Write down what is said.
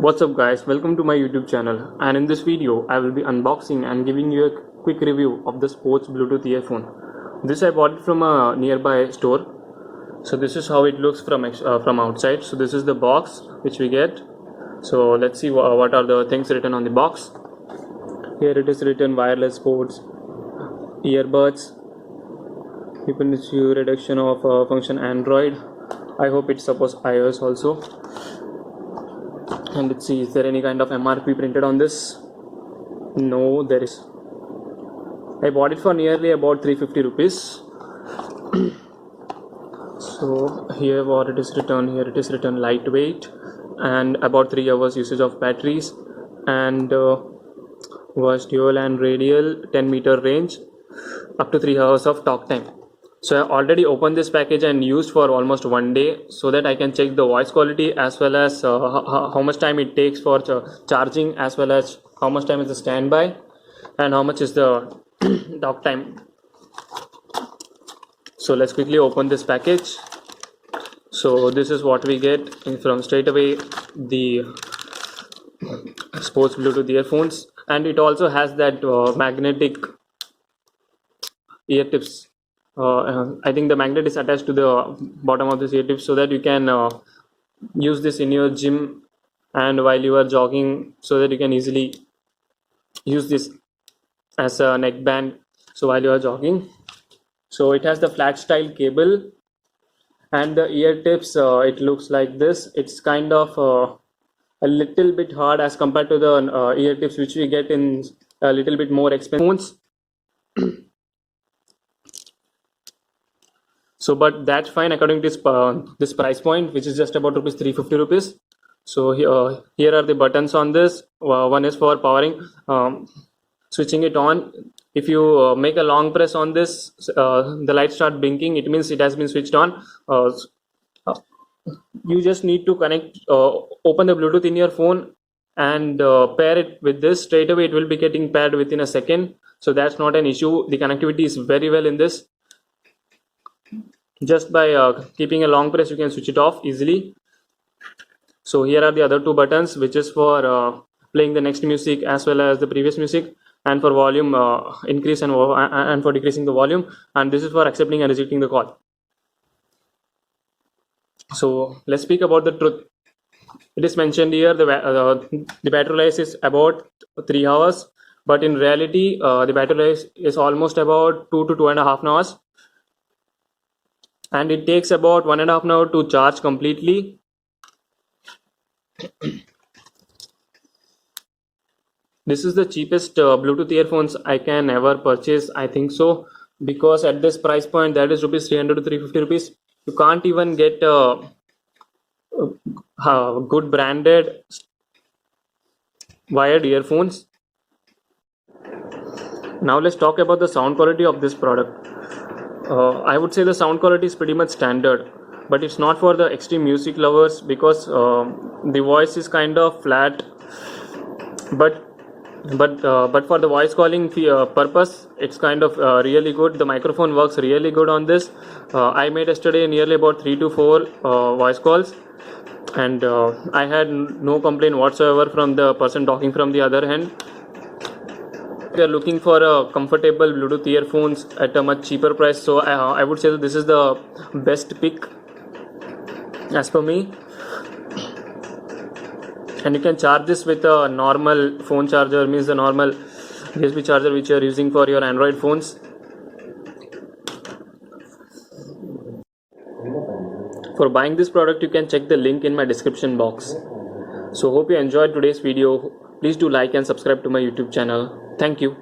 What's up guys, welcome to my YouTube channel, and in this video I will be unboxing and giving you a quick review of the sports Bluetooth earphone. This I bought it from a nearby store. So this is how it looks from outside. So this is the box which we get. So let's see what are the things written on the box. Here it is written wireless sports earbuds. You can see reduction of function Android. I hope it supports iOS also. And let's see, is there any kind of MRP printed on this? No, there is. I bought it for nearly about 350 rupees. So here what it is written, here it is written lightweight and about 3 hours usage of batteries, and was dual and radial 10-meter range, up to 3 hours of talk time. So I already opened this package and used for almost 1 day, so that I can check the voice quality as well as how much time it takes for charging, as well as how much time is the standby and how much is the talk time. So let's quickly open this package. So this is what we get from straight away, the sports Bluetooth earphones, and it also has that magnetic ear tips. I think the magnet is attached to the bottom of this ear tip, so that you can use this in your gym and while you are jogging, so that you can easily use this as a neckband, so while you are jogging. So it has the flat style cable, and the ear tips, it looks like this. It's kind of a little bit hard as compared to the ear tips which we get in a little bit more expensive phones. So but that's fine according to this price point, which is just about 350 rupees. So here are the buttons on this. One is for powering, switching it on. If you make a long press on this, the light start blinking, it means it has been switched on. You just need to connect, open the Bluetooth in your phone and pair it with this. Straight away it will be getting paired within a second, so that's not an issue. The connectivity is very well in this. Just by keeping a long press, you can switch it off easily. So here are the other two buttons, which is for playing the next music as well as the previous music, and for volume increase and for decreasing the volume, and this is for accepting and rejecting the call. So let's speak about the truth. It is mentioned here the battery life is about 3 hours, but in reality the battery life is almost about 2 to 2.5 hours, and it takes about 1.5 hours to charge completely. This is the cheapest Bluetooth earphones I can ever purchase, I think so, because at this price point, that is rupees 300 to 350 rupees, you can't even get good branded wired earphones. Now let's talk about the sound quality of this product. I would say the sound quality is pretty much standard, but it's not for the extreme music lovers, because the voice is kind of flat. But for the voice calling purpose, it's kind of really good. The microphone works really good on this. I made yesterday nearly about 3 to 4 voice calls, and I had no complaint whatsoever from the person talking from the other hand. If you are looking for a comfortable Bluetooth earphones at a much cheaper price, so I would say that this is the best pick as per me. And you can charge this with a normal phone charger, means the normal USB charger which you are using for your Android phones. For buying this product, you can check the link in my description box. So hope you enjoyed today's video. Please do like and subscribe to my YouTube channel. Thank you.